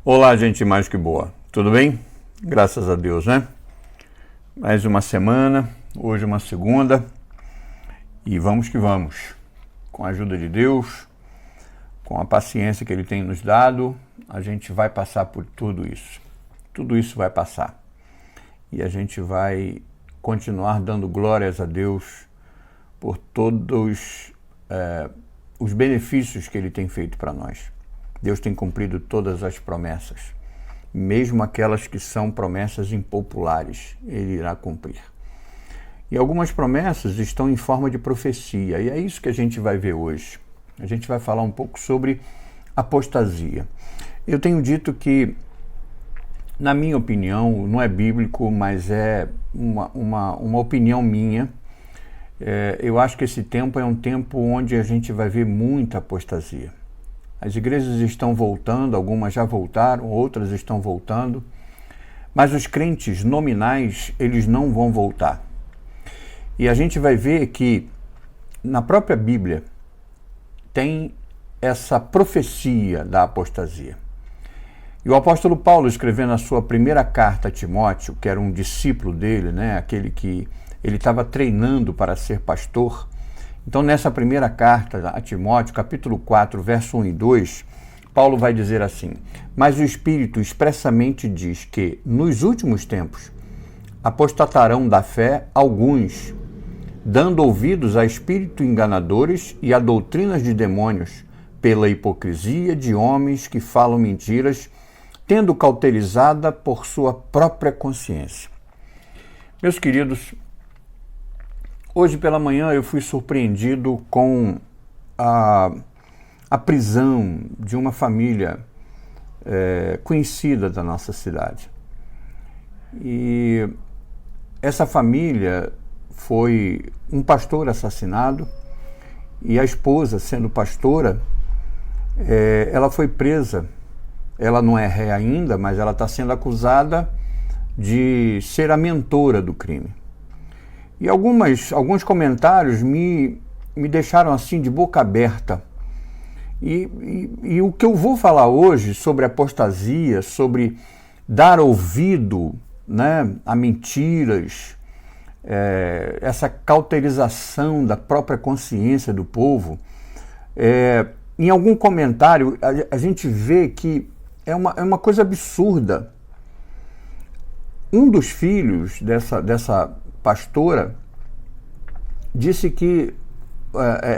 Olá, gente mais que boa. Tudo bem? Graças a Deus, né? Mais uma semana, hoje uma segunda, e vamos que vamos. Com a ajuda de Deus, com a paciência que Ele tem nos dado, a gente vai passar por tudo isso. Tudo isso vai passar. E a gente vai continuar dando glórias a Deus por todos os benefícios que Ele tem feito para nós. Deus tem cumprido todas as promessas, mesmo aquelas que são promessas impopulares, Ele irá cumprir. E algumas promessas estão em forma de profecia, e é isso que a gente vai ver hoje. A gente vai falar um pouco sobre apostasia. Eu tenho dito que, na minha opinião, não é bíblico, mas é uma opinião minha. Eu acho que esse tempo é um tempo onde a gente vai ver muita apostasia. As igrejas estão voltando, algumas já voltaram, outras estão voltando, mas os crentes nominais, eles não vão voltar. E a gente vai ver que na própria Bíblia tem essa profecia da apostasia. E o apóstolo Paulo, escrevendo a sua primeira carta a Timóteo, que era um discípulo dele, né, aquele que ele estava treinando para ser pastor. Então, nessa primeira carta a Timóteo, capítulo 4, verso 1 e 2, Paulo vai dizer assim: mas o Espírito expressamente diz que, nos últimos tempos, apostatarão da fé alguns, dando ouvidos a espíritos enganadores e a doutrinas de demônios, pela hipocrisia de homens que falam mentiras, tendo cauterizada por sua própria consciência. Meus queridos, hoje pela manhã eu fui surpreendido com a prisão de uma família conhecida da nossa cidade. E essa família foi um pastor assassinado e a esposa, sendo pastora, ela foi presa. Ela não é ré ainda, mas ela está sendo acusada de ser a mentora do crime. E alguns comentários me deixaram assim de boca aberta. E o que eu vou falar hoje sobre apostasia, sobre dar ouvido, né, a mentiras, essa cauterização da própria consciência do povo, em algum comentário a gente vê que é uma coisa absurda. Um dos filhos dessa pastora disse que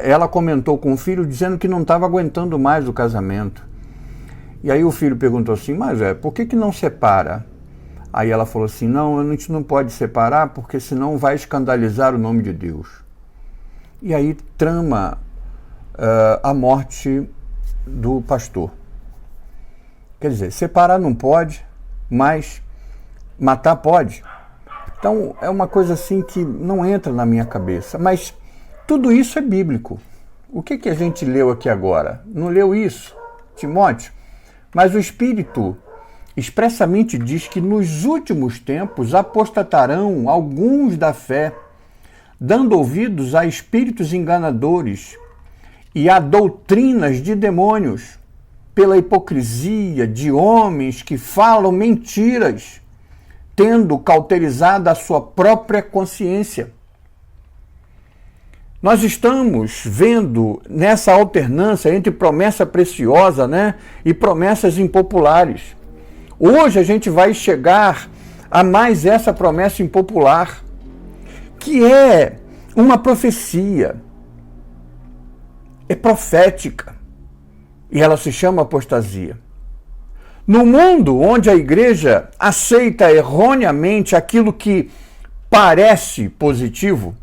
ela comentou com o filho dizendo que não estava aguentando mais o casamento. E aí o filho perguntou assim: mas por que não separa? Aí ela falou assim: não, a gente não pode separar porque senão vai escandalizar o nome de Deus. E aí trama a morte do pastor. Quer dizer, separar não pode, mas matar pode. Então, é uma coisa assim que não entra na minha cabeça. Mas tudo isso é bíblico. O que a gente leu aqui agora? Não leu isso, Timóteo? Mas o Espírito expressamente diz que nos últimos tempos apostatarão alguns da fé, dando ouvidos a espíritos enganadores e a doutrinas de demônios, pela hipocrisia de homens que falam mentiras, tendo cauterizado a sua própria consciência. Nós estamos vendo nessa alternância entre promessa preciosa, né, e promessas impopulares. Hoje a gente vai chegar a mais essa promessa impopular, que é uma profecia, é profética, e ela se chama apostasia. No mundo onde a igreja aceita erroneamente aquilo que parece positivo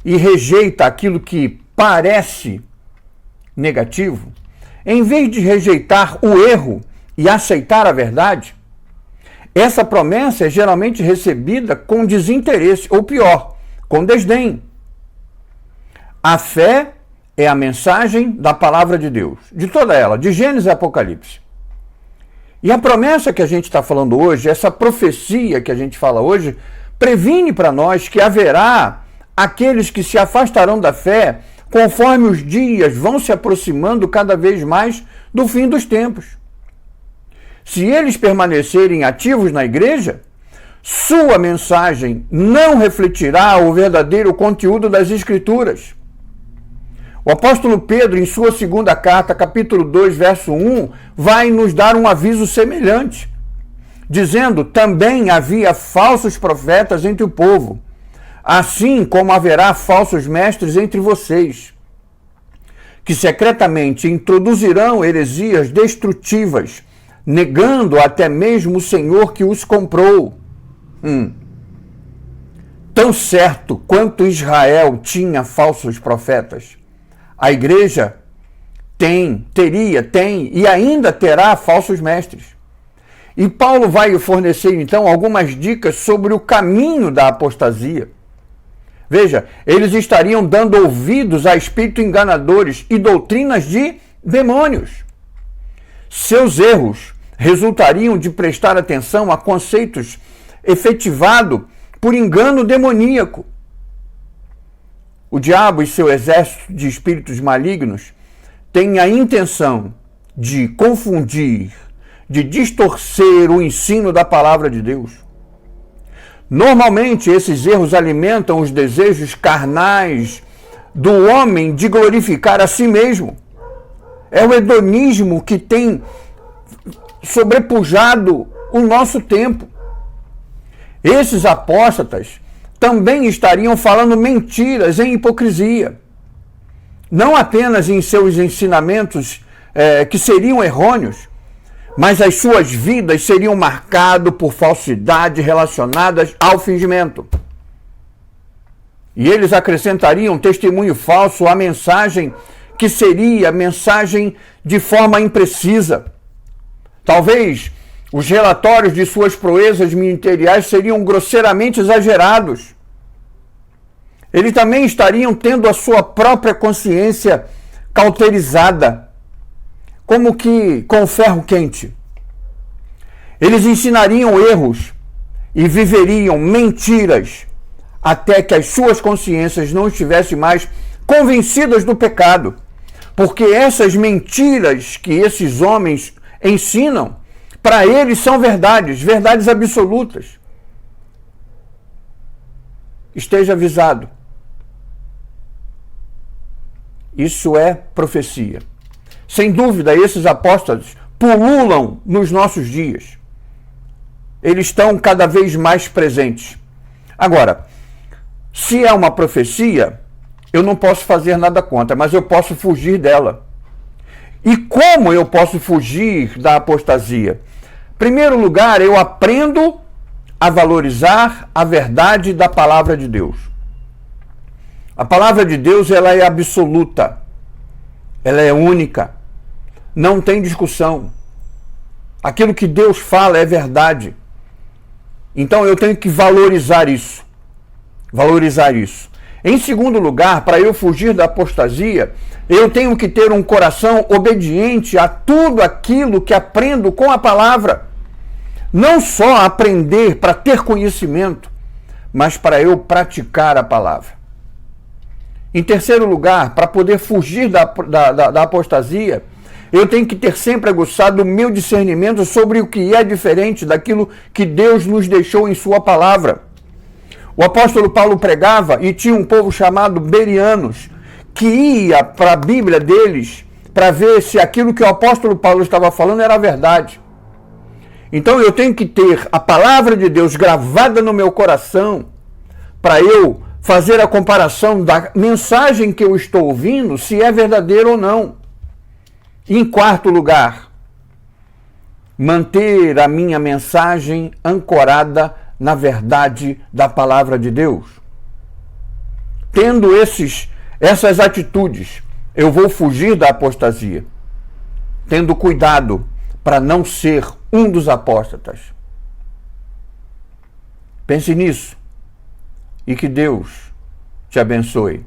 e rejeita aquilo que parece negativo, em vez de rejeitar o erro e aceitar a verdade, essa promessa é geralmente recebida com desinteresse, ou pior, com desdém. A fé é a mensagem da palavra de Deus, de toda ela, de Gênesis e Apocalipse. E a promessa que a gente está falando hoje, essa profecia que a gente fala hoje, previne para nós que haverá aqueles que se afastarão da fé conforme os dias vão se aproximando cada vez mais do fim dos tempos. se eles permanecerem ativos na igreja, sua mensagem não refletirá o verdadeiro conteúdo das Escrituras. O apóstolo Pedro, em sua segunda carta, capítulo 2, verso 1, vai nos dar um aviso semelhante, dizendo: também havia falsos profetas entre o povo, assim como haverá falsos mestres entre vocês, que secretamente introduzirão heresias destrutivas, negando até mesmo o Senhor que os comprou. Tão certo quanto Israel tinha falsos profetas, a igreja tem e ainda terá falsos mestres. E Paulo vai fornecer, então, algumas dicas sobre o caminho da apostasia. Veja, eles estariam dando ouvidos a espíritos enganadores e doutrinas de demônios. Seus erros resultariam de prestar atenção a conceitos efetivados por engano demoníaco. O diabo e seu exército de espíritos malignos têm a intenção de confundir, de distorcer o ensino da palavra de Deus. Normalmente, esses erros alimentam os desejos carnais do homem de glorificar a si mesmo. É o hedonismo que tem sobrepujado o nosso tempo. Esses apóstatas também estariam falando mentiras em hipocrisia, não apenas em seus ensinamentos que seriam errôneos, mas as suas vidas seriam marcadas por falsidade relacionadas ao fingimento. E eles acrescentariam testemunho falso à mensagem, que seria mensagem de forma imprecisa. Talvez os relatórios de suas proezas ministeriais seriam grosseiramente exagerados. Eles também estariam tendo a sua própria consciência cauterizada, como que com ferro quente. Eles ensinariam erros e viveriam mentiras até que as suas consciências não estivessem mais convencidas do pecado. Porque essas mentiras que esses homens ensinam, para eles são verdades absolutas. Esteja avisado. Isso é profecia. Sem dúvida, esses apóstolos pululam nos nossos dias. Eles estão cada vez mais presentes. Agora, se é uma profecia, eu não posso fazer nada contra, mas eu posso fugir dela. E como eu posso fugir da apostasia? Em primeiro lugar, eu aprendo a valorizar a verdade da palavra de Deus. A palavra de Deus, ela é absoluta. Ela é única. Não tem discussão. Aquilo que Deus fala é verdade. Então eu tenho que valorizar isso. Em segundo lugar, para eu fugir da apostasia, eu tenho que ter um coração obediente a tudo aquilo que aprendo com a palavra. Não só aprender para ter conhecimento, mas para eu praticar a palavra. Em terceiro lugar, para poder fugir da apostasia, eu tenho que ter sempre aguçado o meu discernimento sobre o que é diferente daquilo que Deus nos deixou em sua palavra. O apóstolo Paulo pregava e tinha um povo chamado Bereanos, que ia para a Bíblia deles para ver se aquilo que o apóstolo Paulo estava falando era verdade. Então eu tenho que ter a palavra de Deus gravada no meu coração para eu fazer a comparação da mensagem que eu estou ouvindo, se é verdadeira ou não. E em quarto lugar, manter a minha mensagem ancorada na verdade da palavra de Deus. Tendo essas atitudes, eu vou fugir da apostasia, tendo cuidado para não ser um dos apóstatas. Pense nisso e que Deus te abençoe.